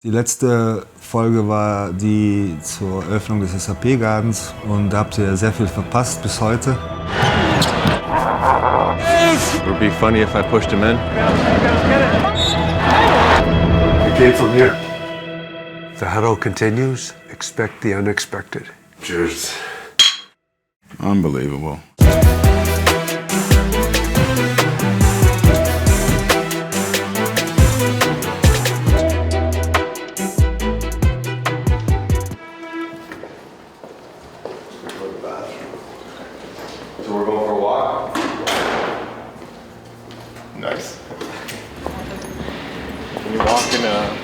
Die letzte Folge war die zur Eröffnung des SAP Gardens und da habt ihr sehr viel verpasst bis heute. It would be funny if I pushed him in. We came from here. The huddle continues. Expect the unexpected. Cheers. Unbelievable. So we're going for a walk? Nice. Can you walk in a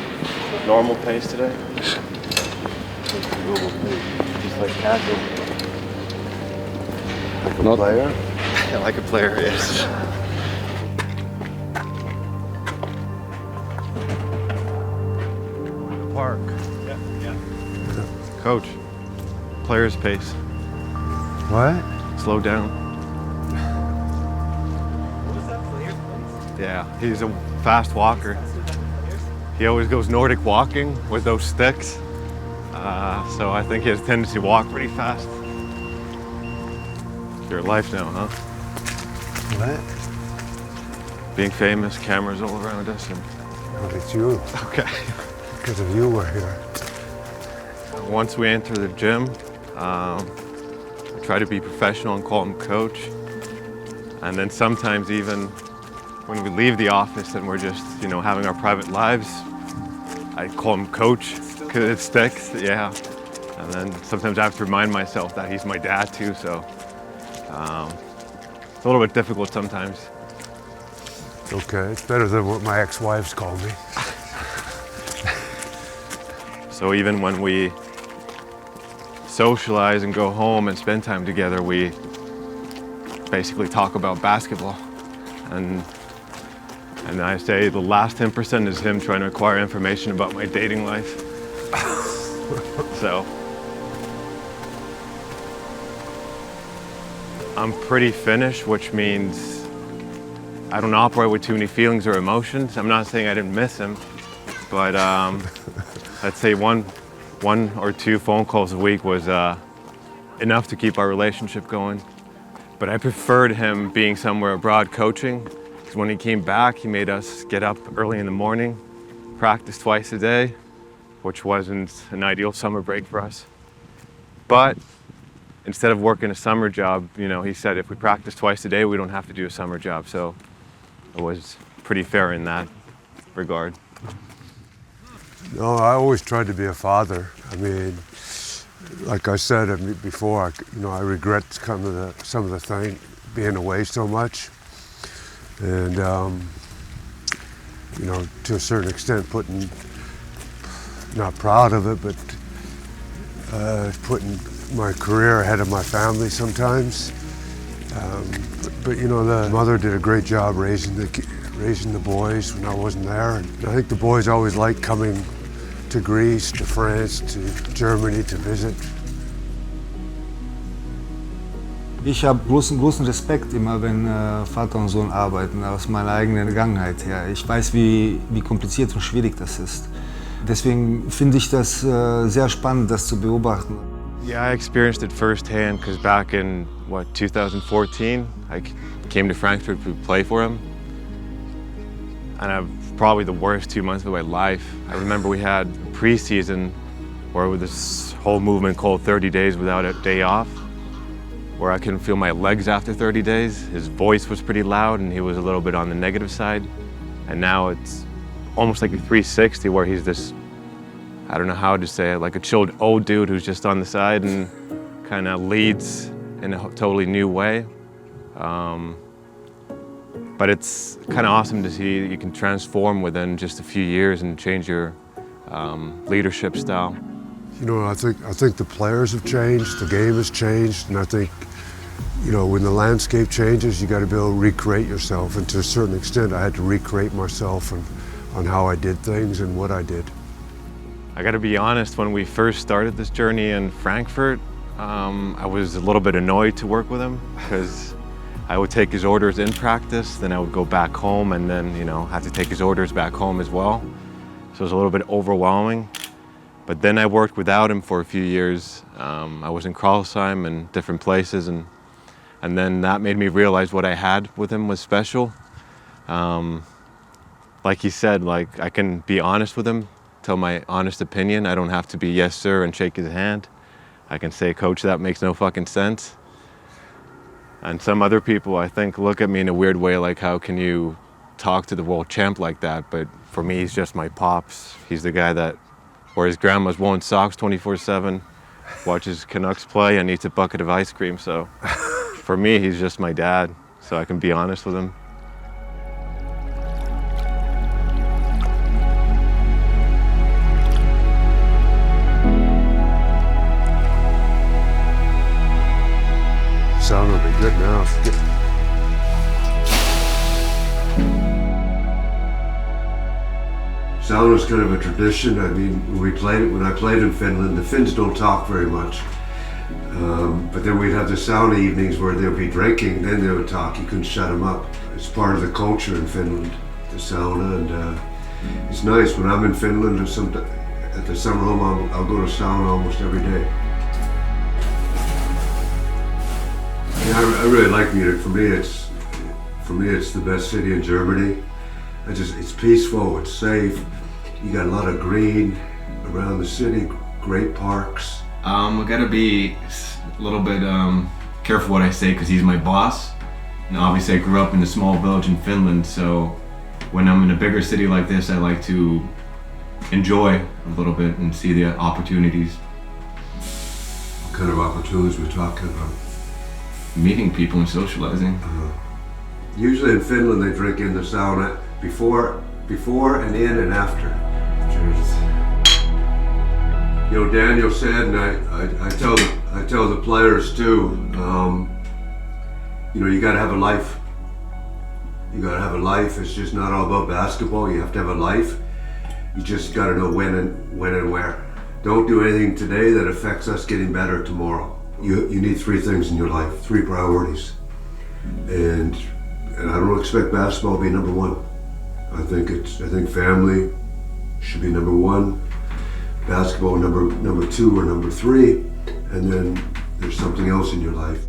normal pace today? Just like casual. Like a player? Like a player, yes. Park. Yeah. Coach, player's pace. What? Slow down. Yeah, he's a fast walker. He always goes Nordic walking with those sticks. So I think he has a tendency to walk pretty fast. Your life now, huh? What? Being famous, cameras all around us. And... No, it's you. Okay. Because of you we're here. Once we enter the gym, I try to be professional and call him coach. And then sometimes even when we leave the office and we're just, having our private lives, I call him coach because it sticks, yeah. And then sometimes I have to remind myself that he's my dad too, so it's a little bit difficult sometimes. Okay, it's better than what my ex-wives call me. So even when we socialize and go home and spend time together, we basically talk about basketball. And I say the last 10% is him trying to acquire information about my dating life. So I'm pretty Finnish, which means I don't operate with too many feelings or emotions. I'm not saying I didn't miss him, but I'd say one or two phone calls a week was enough to keep our relationship going. But I preferred him being somewhere abroad coaching, because when he came back, he made us get up early in the morning, practice twice a day, which wasn't an ideal summer break for us. But instead of working a summer job, he said if we practice twice a day, we don't have to do a summer job. So it was pretty fair in that regard. No, I always tried to be a father. I mean, like I said before, I regret some of the thing, being away so much. And, to a certain extent, not proud of it, but putting my career ahead of my family sometimes. But the mother did a great job raising the boys when I wasn't there. And I think the boys always liked coming to Greece, to France, to Germany to visit. Ich habe großen Respekt immer, wenn Vater und Sohn arbeiten, aus meiner eigenen Vergangenheit her. Ich weiß, wie kompliziert und schwierig das ist. Deswegen finde ich das sehr spannend, das zu beobachten. Yeah, I experienced it firsthand because back in, 2014, I came to Frankfurt to play for him. And probably the worst 2 months of my life. I remember we had preseason where with this whole movement called 30 days without a day off, where I couldn't feel my legs after 30 days. His voice was pretty loud and he was a little bit on the negative side. And now it's almost like a 360 where he's this, I don't know how to say it, like a chilled old dude who's just on the side and kind of leads in a totally new way. But it's kind of awesome to see you can transform within just a few years and change your leadership style. I think the players have changed, the game has changed, and I think, when the landscape changes, you got to be able to recreate yourself. And to a certain extent, I had to recreate myself on how I did things and what I did. I got to be honest, when we first started this journey in Frankfurt, I was a little bit annoyed to work with him because I would take his orders in practice, then I would go back home and then, have to take his orders back home as well. so it was a little bit overwhelming. But then I worked without him for a few years. I was in Karlsheim and different places, and then that made me realize what I had with him was special. Like he said, like I can be honest with him, tell my honest opinion. I don't have to be yes sir and shake his hand. I can say, coach, that makes no fucking sense. And some other people, I think, look at me in a weird way, like how can you talk to the world champ like that? But for me, he's just my pops. He's the guy that wears grandma's woolen socks 24/7, watches Canucks play and eats a bucket of ice cream. So for me, he's just my dad, so I can be honest with him. Sound will be good now. Sound was kind of a tradition. I mean, when I played in Finland, the Finns don't talk very much. But then we'd have the sauna evenings where they'd be drinking, then they would talk. You couldn't shut them up. It's part of the culture in Finland, the sauna, and it's nice. When I'm in Finland or at the summer home, I'll go to sauna almost every day. Yeah, I really like Munich. For me, it's the best city in Germany. It's peaceful, it's safe. You got a lot of green around the city, great parks. I gotta be a little bit careful what I say because he's my boss. And obviously I grew up in a small village in Finland, so when I'm in a bigger city like this, I like to enjoy a little bit and see the opportunities. What kind of opportunities we're talking about? Meeting people and socializing. Usually in Finland they drink in the sauna before and in and after. Cheers. You know, Daniel said, and I tell the players too. You know, you got to have a life. You got to have a life. It's just not all about basketball. You have to have a life. You just got to know when and where. Don't do anything today that affects us getting better tomorrow. You need three things in your life, three priorities, and I don't expect basketball to be number one. I think family should be number one, basketball number two or number three, and then there's something else in your life.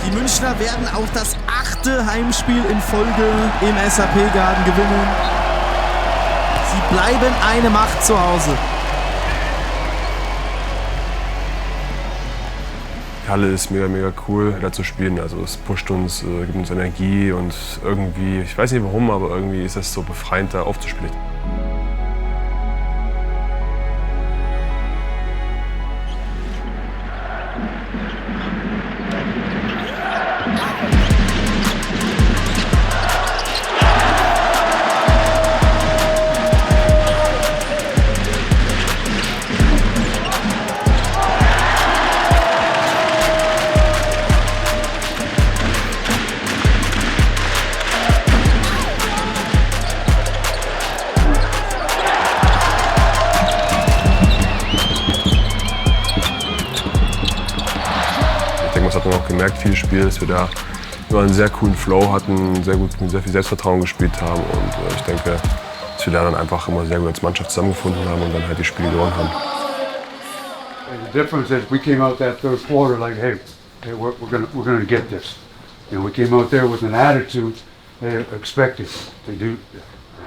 Die Münchner werden auch das 8. Heimspiel in Folge im SAP Garden gewinnen. Sie bleiben eine Macht zu Hause. Die Halle ist mega, mega cool, da zu spielen. Also es pusht uns, gibt uns Energie und irgendwie, ich weiß nicht warum, aber irgendwie ist es so befreiend, da aufzuspielen. Das hat man auch gemerkt, viel Spiel, dass wir da immer einen sehr coolen Flow hatten, sehr gut, mit sehr viel Selbstvertrauen gespielt haben und ich denke, dass wir da dann einfach immer sehr gut als Mannschaft zusammengefunden haben und dann halt die Spiele gewonnen haben. The difference is we came out that third quarter like, hey, we're gonna get this. You know, we came out there with an attitude they expected to do,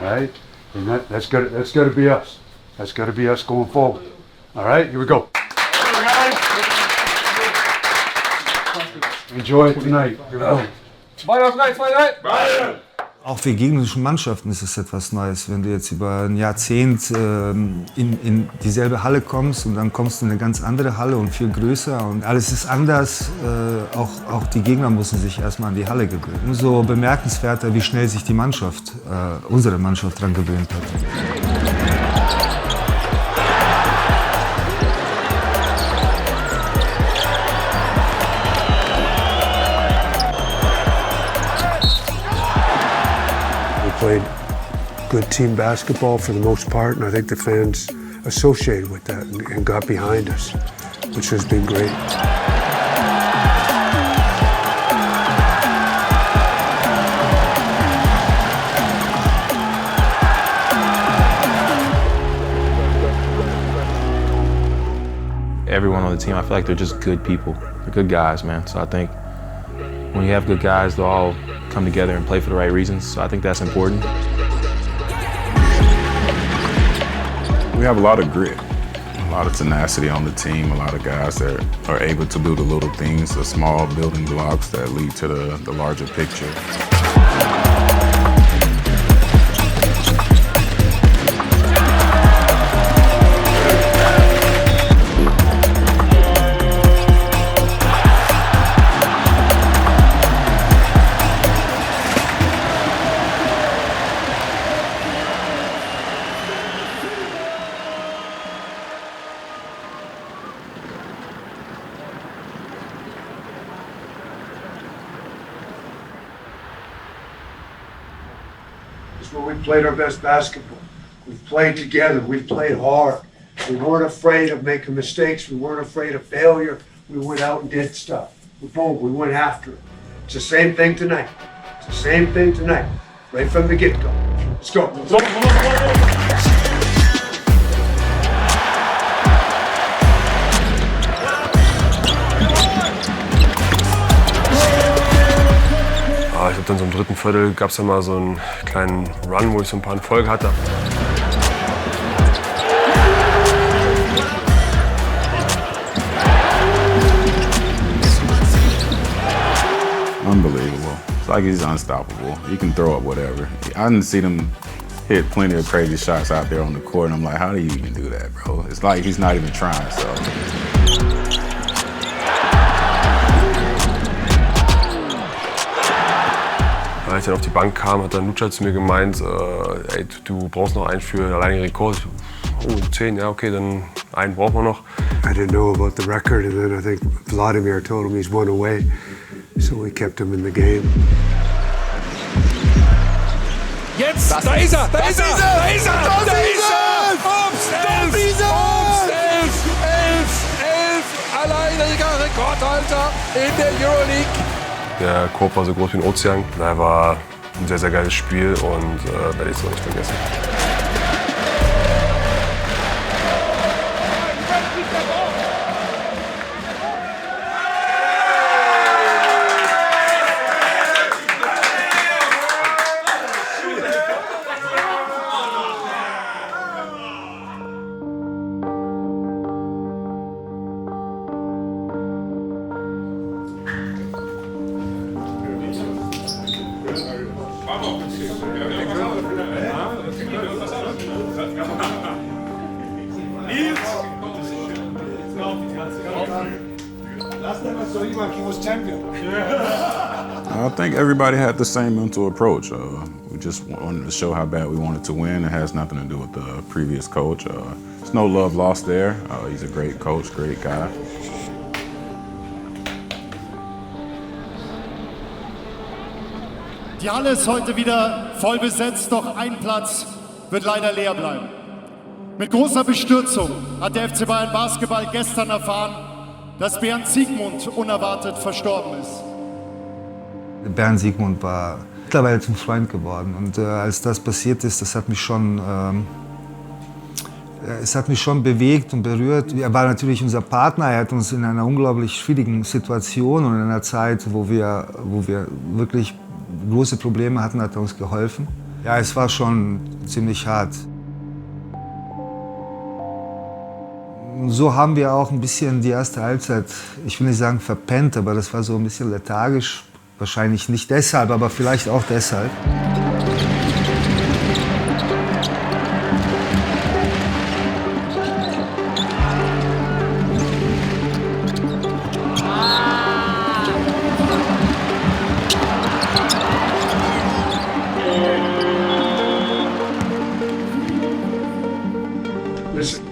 all right? And that's got to be us. That's got to be us going forward. All right, here we go. Enjoy it tonight. Here we go. Auch für gegnerische Mannschaften ist es etwas Neues, wenn du jetzt über ein Jahrzehnt in dieselbe Halle kommst und dann kommst du in eine ganz andere Halle und viel größer und alles ist anders. Auch die Gegner müssen sich erstmal an die Halle gewöhnen. Umso bemerkenswerter, wie schnell sich die Mannschaft, unsere Mannschaft, daran gewöhnt hat. played good team basketball for the most part, and I think the fans associated with that and got behind us, which has been great. Everyone on the team, I feel like they're just good people. They're good guys, man. So I think when you have good guys, they'll all come together and play for the right reasons. So I think that's important. We have a lot of grit, a lot of tenacity on the team, a lot of guys that are able to do the little things, the small building blocks that lead to the larger picture. When we played our best basketball. We've played together, we've played hard. We weren't afraid of making mistakes, we weren't afraid of failure. We went out and did stuff. We went after it. It's the same thing tonight. It's the same thing tonight. Right from the get-go. Let's go. Ich glaube, dann so im dritten Viertel gab es dann mal so einen kleinen Run, wo ich so ein paar in Folge hatte. Unbelievable. It's like he's unstoppable. He can throw up whatever. I didn't see him hit plenty of crazy shots out there on the court, and I'm like, how do you even do that, bro? It's like he's not even trying, so. Als ich dann auf die Bank kam, hat dann Lucha zu mir gemeint, ey, du brauchst noch einen für den alleinigen Rekord. Oh, 10, ja, okay, dann einen brauchen wir noch. I didn't know about the record, and then I think Vladimir told him he's one away, so we kept him in the game. Jetzt, da ist er! Da ist er! Da ist er! Da ist er! Ups, 11 alleiniger Rekordhalter in der EuroLeague. Der Korb war so groß wie ein Ozean. Daher war ein sehr, sehr geiles Spiel und werde ich so nicht vergessen. I think everybody had the same mental approach. We just wanted to show how bad we wanted to win. It has nothing to do with the previous coach. There's no love lost there. He's a great coach, great guy. Die Halle ist heute wieder voll besetzt, doch ein Platz wird leider leer bleiben. Mit großer Bestürzung hat der FC Bayern Basketball gestern erfahren, dass Bernd Siegmund unerwartet verstorben ist. Bernd Siegmund war mittlerweile zum Freund geworden und als das passiert ist, das hat mich schon bewegt und berührt. Er war natürlich unser Partner, er hat uns in einer unglaublich schwierigen Situation und in einer Zeit, wo wir wirklich große Probleme hatten, hat er uns geholfen. Ja, es war schon ziemlich hart. So haben wir auch ein bisschen die erste Halbzeit, ich will nicht sagen verpennt, aber das war so ein bisschen lethargisch. Wahrscheinlich nicht deshalb, aber vielleicht auch deshalb. Listen,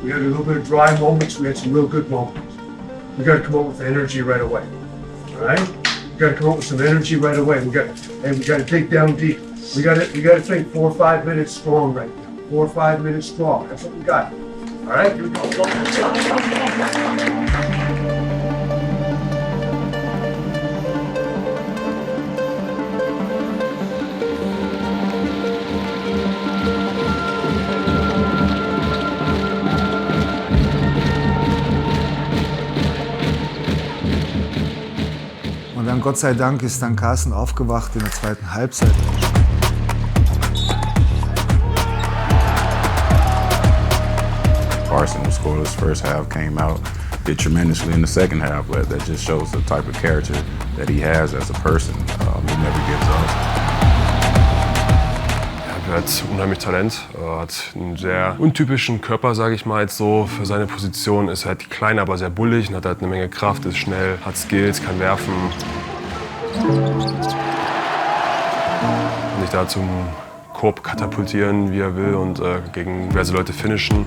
we had a little bit of dry moments, we had some real good moments. We got to come up with energy right away. All right? We got to come up with some energy right away. We got to take down defense. We got to think 4 or 5 minutes strong right now. 4 or 5 minutes strong. That's what we got. All right, here we go. Und dann Gott sei Dank ist dann Carsen aufgewacht in der zweiten Halbzeit. Carsen, who scored his first half, came out, did tremendously in the second half, but that just shows the type of character that he has as a person. He never gives up. Er hat unheimlich Talent, hat einen sehr untypischen Körper, sage ich mal jetzt so. Für seine Position ist halt klein, aber sehr bullig und hat halt eine Menge Kraft, ist schnell, hat Skills, kann werfen. Kann sich da zum Korb katapultieren, wie er will und gegen diverse Leute finishen.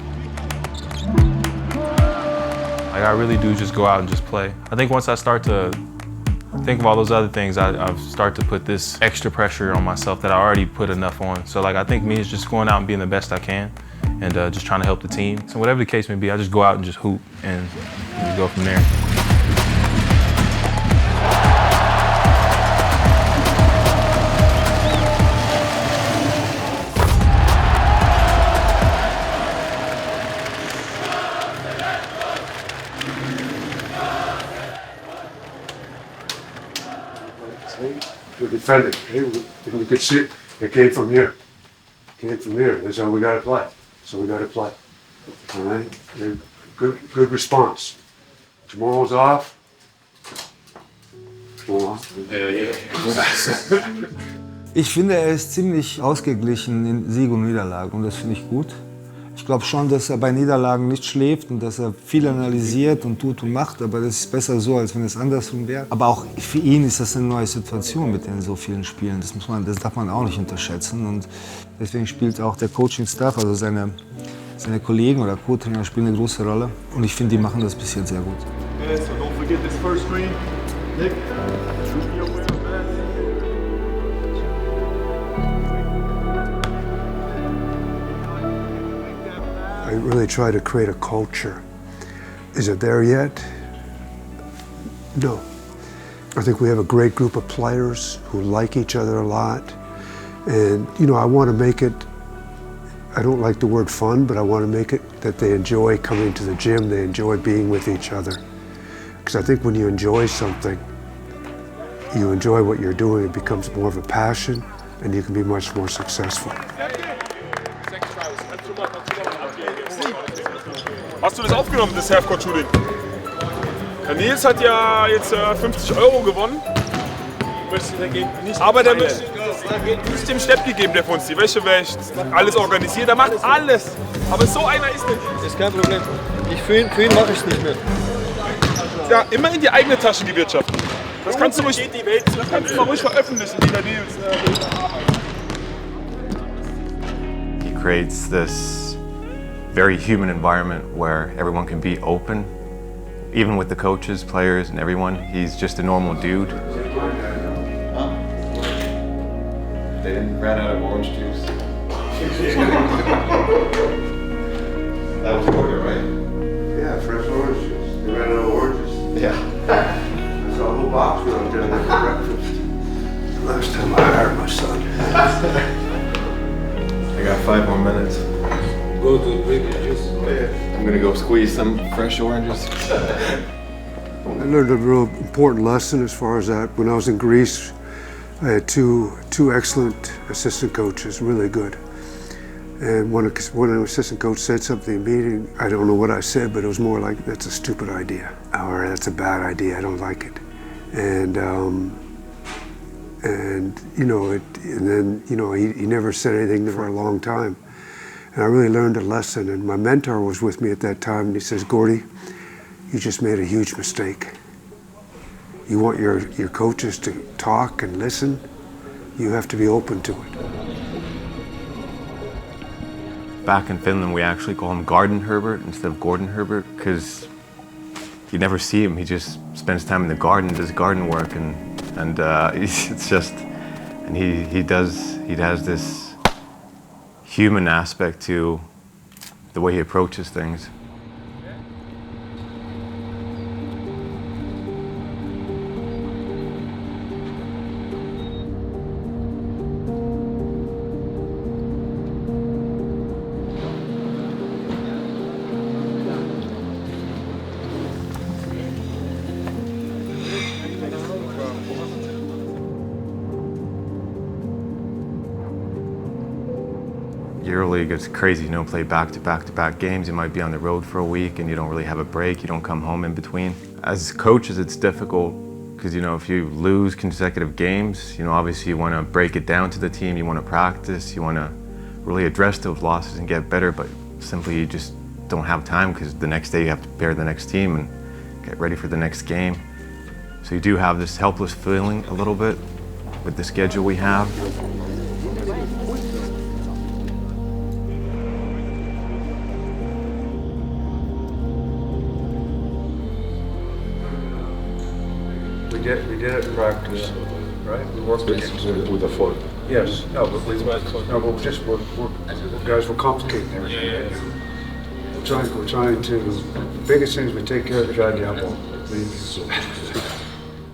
Like, I really do just go out and just play. I think once I start to think of all those other things, I start to put this extra pressure on myself that I already put enough on. So like, I think me is just going out and being the best I can and just trying to help the team. So whatever the case may be, I just go out and just hoop and just go from there. We're defending. Hey, we could see it came from here. It came from here. That's how we got to play. So we got to play. All right. Good response. Tomorrow's off. Ich finde, er ist ziemlich ausgeglichen in Sieg und Niederlage und das finde ich gut. Ich glaube schon, dass er bei Niederlagen nicht schläft und dass er viel analysiert und tut und macht, aber das ist besser so, als wenn es andersrum wäre. Aber auch für ihn ist das eine neue Situation mit den so vielen Spielen. Das darf man auch nicht unterschätzen und deswegen spielt auch der Coaching-Staff, also seine Kollegen oder Co-Trainer spielen eine große Rolle und ich finde, die machen das bis jetzt sehr gut. Yeah, so don't forget this first screen. Nick. I really try to create a culture. Is it there yet? No. I think we have a great group of players who like each other a lot. And, you know, I want to make it, I don't like the word fun, but I want to make it that they enjoy coming to the gym, they enjoy being with each other. Because I think when you enjoy something, you enjoy what you're doing, it becomes more of a passion, and you can be much more successful. Hast du das aufgenommen, das Half-Court-Shooting? Der Nils hat ja jetzt 50 € gewonnen. Aber der müsste dem Stepp gegeben, der von uns die Wäsche wäscht, alles organisiert, der macht alles. Aber so einer ist nicht. Das ist kein Problem. Für ihn mache ich es nicht mehr. Ja, immer in die eigene Tasche die Wirtschaft. Das kannst du ruhig, das kannst du mal ruhig veröffentlichen, wie der Nils. He creates this very human environment where everyone can be open, even with the coaches, players, and everyone. He's just a normal dude. They ran out of orange juice. That was order, right? Yeah, fresh orange juice. They ran out of oranges. Yeah. I saw a whole box when I was down there for breakfast. Last time I hired my son. I got 5 more minutes. Go to drink your juice. I'm gonna go squeeze some fresh oranges. I learned a real important lesson as far as that. When I was in Greece, I had two excellent assistant coaches, really good. And one assistant coach said something in a meeting. I don't know what I said, but it was more like, "That's a stupid idea," or "That's a bad idea. I don't like it." And you know, and then you know, he never said anything for a long time. And I really learned a lesson, and my mentor was with me at that time, and he says, "Gordy, you just made a huge mistake. You want your coaches to talk and listen, you have to be open to it." Back in Finland, we actually call him Gordon Herbert instead of Gordon Herbert, because you never see him. He just spends time in the garden, does garden work, and it's just And he has this human aspect to the way he approaches things. EuroLeague, it's crazy. You don't play back-to-back games. You might be on the road for a week and you don't really have a break. You don't come home in between. As coaches, it's difficult because, if you lose consecutive games, obviously you want to break it down to the team. You want to practice. You want to really address those losses and get better, but simply you just don't have time because the next day you have to prepare the next team and get ready for the next game. So you do have this helpless feeling a little bit with the schedule we have. We did it in practice, right? We worked with the foot. Yes. No, but guys, we're complicating everything. We're trying to. The biggest thing is we take care of the goddamn ball.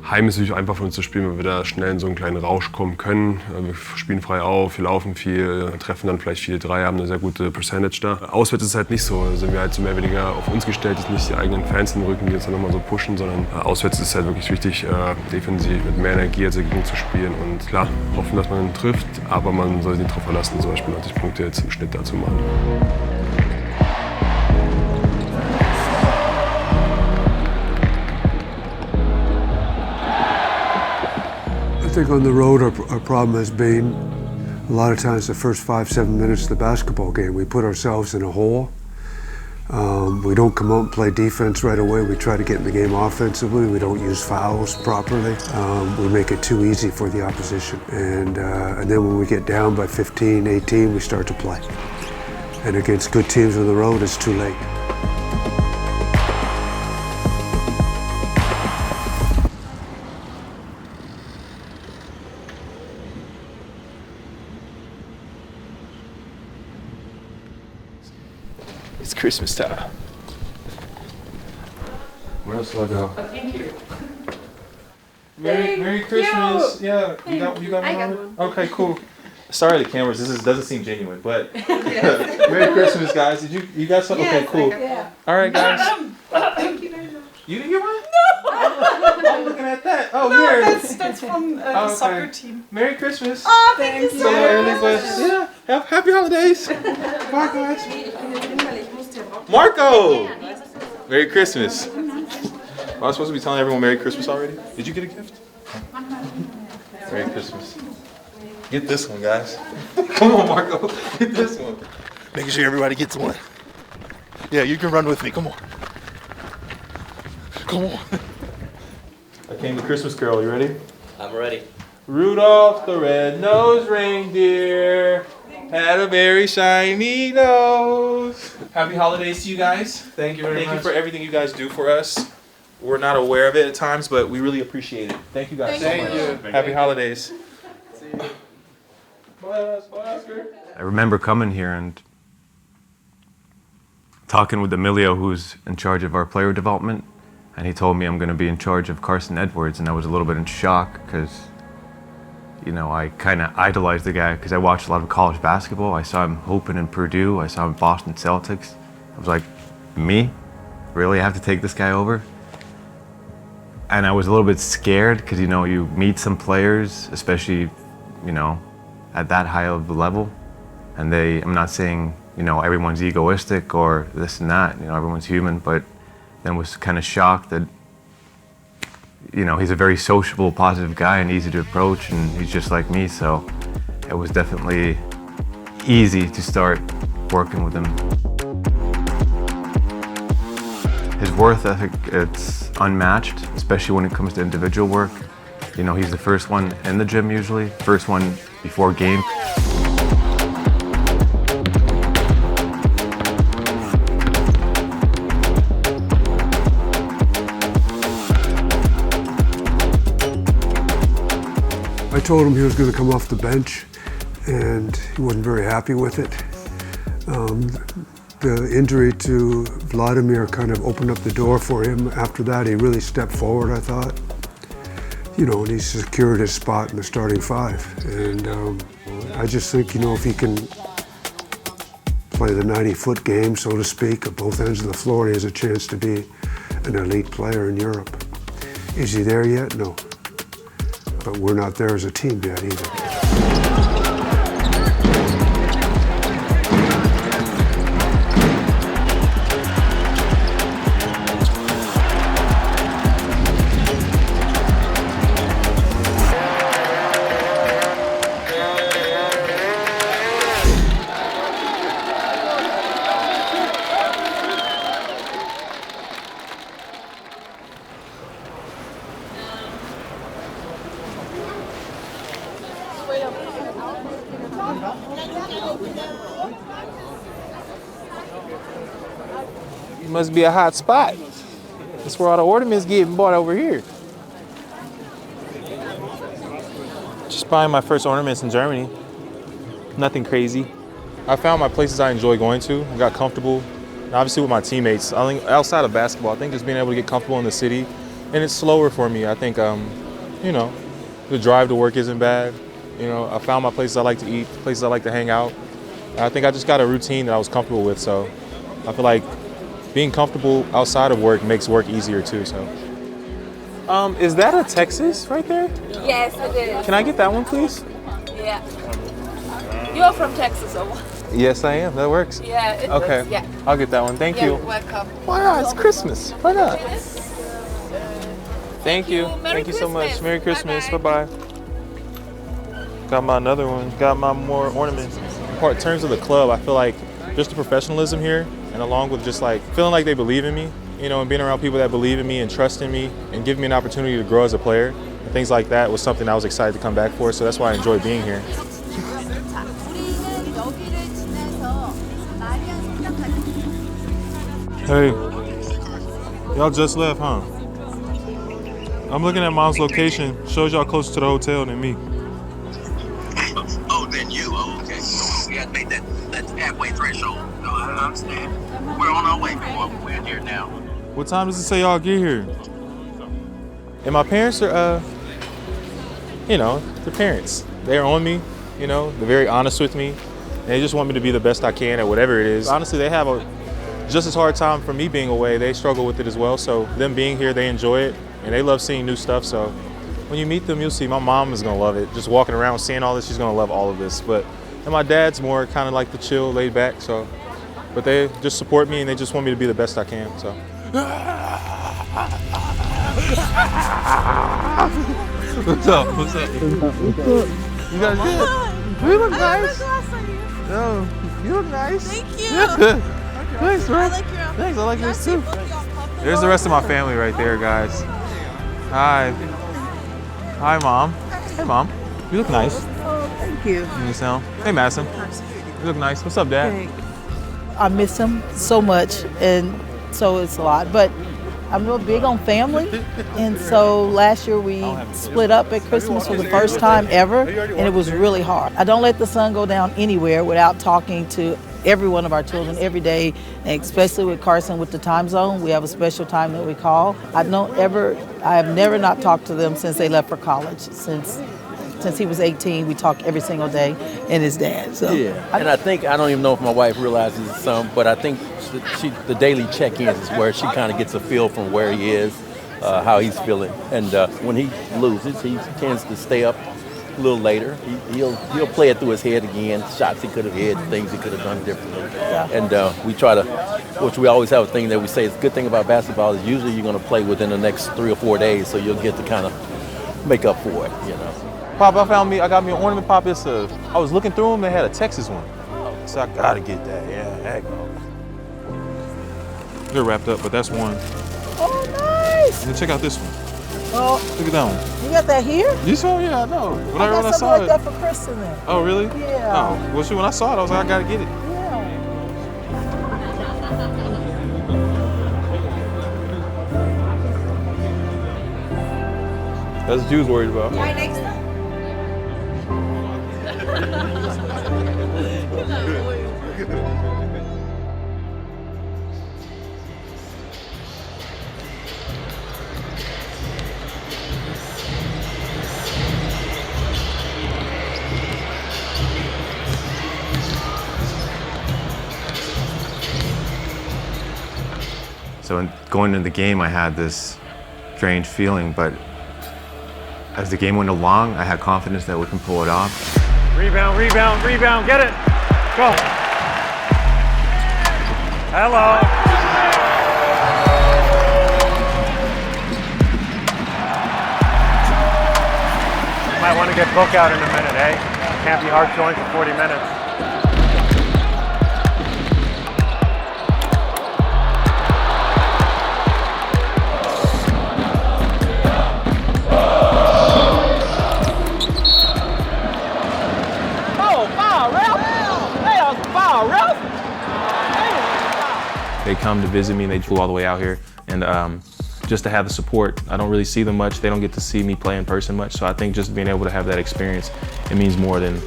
Heim ist natürlich einfach für uns zu spielen, weil wir da schnell in so einen kleinen Rausch kommen können. Wir spielen frei auf, wir laufen viel, treffen dann vielleicht viele Dreier, haben eine sehr gute Percentage da. Auswärts ist es halt nicht so, da sind wir halt so mehr oder weniger auf uns gestellt, ist nicht die eigenen Fans in den Rücken, die uns dann nochmal so pushen, sondern auswärts ist es halt wirklich wichtig, defensiv mit mehr Energie als dagegen zu spielen und klar, hoffen, dass man trifft, aber man soll sich nicht darauf verlassen, zum Beispiel 90 Punkte jetzt im Schnitt dazu machen. I think on the road our problem has been a lot of times the first 5-7 minutes of the basketball game we put ourselves in a hole. We don't come out and play defense right away. We try to get in the game offensively. We don't use fouls properly. We make it too easy for the opposition. And then when we get down by 15, 18, we start to play. And against good teams on the road, it's too late. It's Christmas time. Where else do I go? Oh, thank you. Merry Christmas. Yeah, you got one? I got one. Okay, cool. Sorry, the cameras. Doesn't seem genuine, but Merry Christmas, guys. You got something? Yes, okay, cool. Yeah. All right, guys. Thank you very much. You didn't get one? No. I'm looking at that. Oh, No, here. that's from the soccer team. Merry Christmas. Oh, thank you so much. Yeah. Happy holidays. Bye, guys. Marco. Merry Christmas. Well, I was supposed to be telling everyone Merry Christmas already. Did you get a gift? Merry Christmas. Get this one, guys. Come on, Marco. Get this one. Making sure everybody gets one. Yeah, you can run with me. Come on. Come on. I came to Christmas Carol. You ready? I'm ready. Rudolph the red-nosed reindeer had a very shiny nose. Happy holidays to you guys. Thank you very much. Thank you for everything you guys do for us. We're not aware of it at times, but we really appreciate it. Thank you guys so much. Happy holidays. Bye, Oscar. I remember coming here and talking with Emilio, who's in charge of our player development, and he told me I'm going to be in charge of Carsen Edwards, and I was a little bit in shock because, I kind of idolized the guy because I watched a lot of college basketball. I saw him hooping in Purdue. I saw him in Boston Celtics. I was like, me? Really? I have to take this guy over? And I was a little bit scared because, you meet some players, especially, at that high of a level, and I'm not saying, everyone's egoistic or this and that, everyone's human, but then was kind of shocked that, he's a very sociable, positive guy and easy to approach, and he's just like me, so it was definitely easy to start working with him. His work ethic, it's unmatched, especially when it comes to individual work. He's the first one in the gym usually, first one before game. I told him he was going to come off the bench, and he wasn't very happy with it. The injury to Vladimir kind of opened up the door for him. After that, he really stepped forward, I thought. You know, and he secured his spot in the starting five. And I just think, you know, if he can play the 90-foot game, so to speak, at both ends of the floor, he has a chance to be an elite player in Europe. Is he there yet? No. But we're not there as a team yet either. Must be a hot spot. That's where all the ornaments getting bought over here. Just buying my first ornaments in Germany. Nothing crazy. I found my places I enjoy going to. I got comfortable. And obviously with my teammates. I think outside of basketball, I think just being able to get comfortable in the city. And it's slower for me. I think, you know, the drive to work isn't bad. You know, I found my places I like to eat, places I like to hang out. And I think I just got a routine that I was comfortable with. So I feel like being comfortable outside of work makes work easier too, so. Is that a Texas right there? Yes, it is. Can I get that one, please? Yeah. You're from Texas, or what? Yes, I am. That works. Yeah, it okay. does. Yeah. I'll get that one. Thank you. You're welcome. Why not? It's Christmas. Why not? Thank you. Merry Thank you so much. Christmas. Merry Christmas. Bye-bye. Bye-bye. Got my another one. Got my more ornaments. In terms of the club, I feel like just the professionalism here, and along with just like feeling like they believe in me, you know, and being around people that believe in me and trust in me and give me an opportunity to grow as a player, and things like that was something I was excited to come back for. So that's why I enjoy being here. Hey, y'all just left, huh? I'm looking at Mom's location. Shows y'all closer to the hotel than me. Oh, then you. Oh, okay. We had made that halfway threshold. No, I understand. We're on our way, boy. We're here now. What time does it say y'all get here? And my parents are, you know, the parents. They're on me, you know, they're very honest with me. And they just want me to be the best I can at whatever it is. Honestly, they have a just as hard time for me being away. They struggle with it as well. So them being here, they enjoy it. And they love seeing new stuff. So when you meet them, you'll see my mom is gonna love it. Just walking around, seeing all this, she's gonna love all of this. And my dad's more kind of like the chill, laid back. So, but they just support me and they just want me to be the best I can. So. What's up? What's up? You guys good? You look nice. Oh, you look nice. Thank you. Thanks, bro. I like your outfit. Thanks, I like yours too. There's the rest of my family right there, guys. Hi. Hi, Mom. Hey, Mom. You look nice. Oh, thank you. You sound. Hey, Madison. You look nice. What's up, Dad? Hey. I miss him so much, and so it's a lot. But I'm real big on family, and so last year we split up at Christmas for the first time ever, and it was really hard. I don't let the sun go down anywhere without talking to every one of our children every day, and especially with Carsen with the time zone. We have a special time that we call. I have never not talked to them since they left for college. Since he was 18, we talk every single day, and his dad. So yeah, and I don't even know if my wife realizes some, but I think the daily check-ins is where she kind of gets a feel from where he is, how he's feeling. And when he loses, he tends to stay up a little later. He'll play it through his head again, shots he could have hit, things he could have done differently. Yeah. And we try to, which we always have a thing that we say is the good thing about basketball is usually you're going to play within the next 3 or 4 days, so you'll get to kind of make up for it, you know. Pop, I got me an ornament, Pop. I was looking through them, they had a Texas one. So I gotta get that, yeah, heck no. They're wrapped up, but that's one. Oh, nice! And check out this one. Oh, look at that one. You got that here? You saw? Yeah, I know. When I got saw something it. like that for Kristen then. Oh, really? Yeah. Oh, well, shoot, when I saw it, I was like, I gotta get it. Yeah. That's what you was worried about. Right next time. So going into the game, I had this strange feeling, but as the game went along, I had confidence that we can pull it off. Rebound, rebound, rebound, get it! Go! Hello! Might want to get Book out in a minute, eh? Can't be hard showing for 40 minutes. They come to visit me and they flew all the way out here. And just to have the support, I don't really see them much. They don't get to see me play in person much. So I think just being able to have that experience, it means more than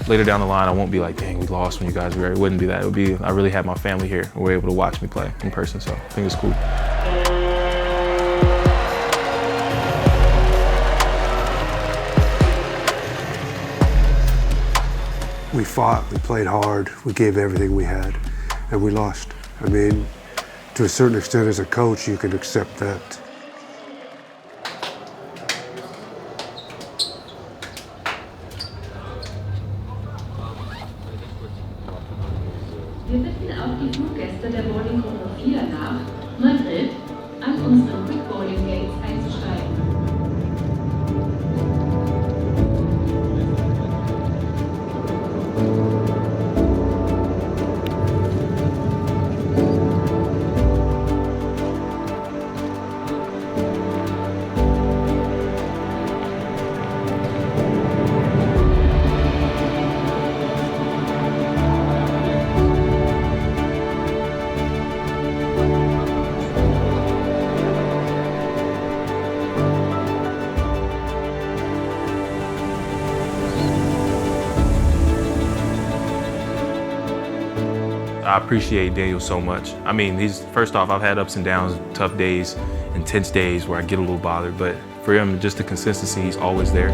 later down the line. I won't be like, dang, we lost when you guys were here. It wouldn't be that. It would be, I really have my family here who were able to watch me play in person. So I think it's cool. We fought, we played hard, we gave everything we had, and we lost. I mean, to a certain extent as a coach, you can accept that. Wir bitten auch die Fluggäste der Boardinggruppe 4 nach Madrid an unseren Quick Boarding Gates einzusteigen. I appreciate Daniel so much. I mean, first off, I've had ups and downs, tough days, intense days where I get a little bothered, but for him, just the consistency, he's always there.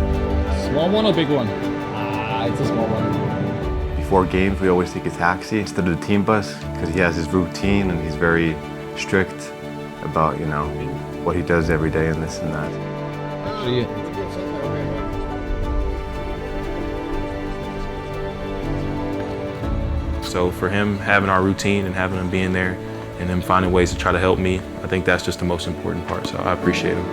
Small one or big one? It's a small one. Before games, we always take a taxi instead of the team bus because he has his routine and he's very strict about, you know, what he does every day and this and that. So for him, having our routine and having him being there and him finding ways to try to help me, I think that's just the most important part, so I appreciate him.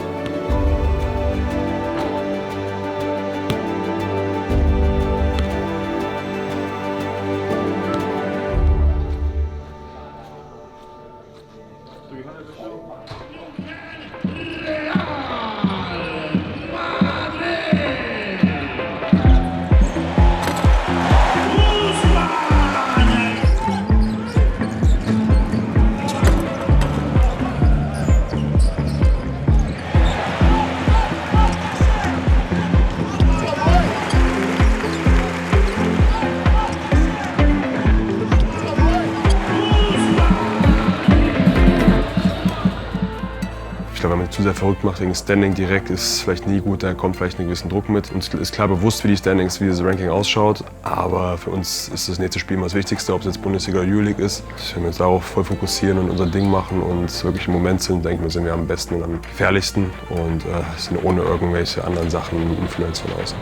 Wenn man zu sehr verrückt macht wegen Standing direkt, ist vielleicht nie gut, da kommt vielleicht einen gewissen Druck mit. Uns ist klar bewusst, wie die Standings, wie das Ranking ausschaut, aber für uns ist das nächste Spiel immer das Wichtigste, ob es jetzt Bundesliga oder EuroLeague ist. Wenn wir uns darauf voll fokussieren und unser Ding machen und wirklich im Moment sind, denken wir, sind wir am besten und am gefährlichsten und sind ohne irgendwelche anderen Sachen Influenz von außen.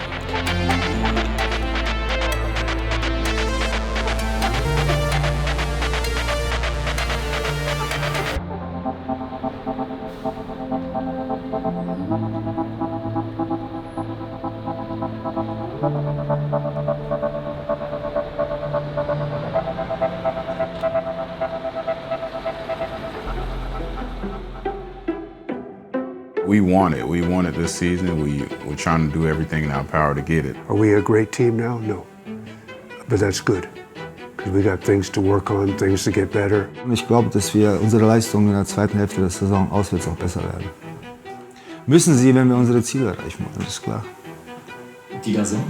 We want it this season. We're trying to do everything in our power to get it. Are we a great team now? No. But that's good. Because we got things to work on, things to get better. Und ich glaube, dass wir unsere Leistungen in der zweiten Hälfte der Saison auswärts auch besser werden. Müssen sie, wenn wir unsere Ziele erreichen wollen, das ist klar. Die da sind?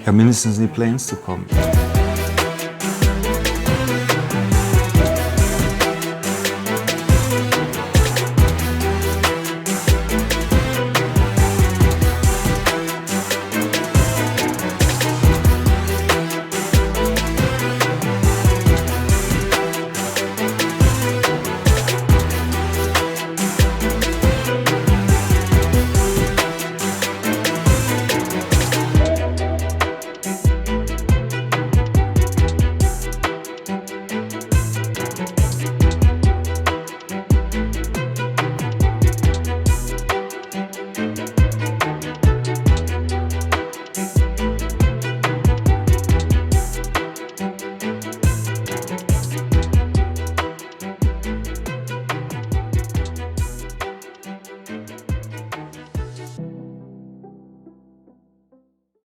Ja, mindestens in die Play-ins zu kommen.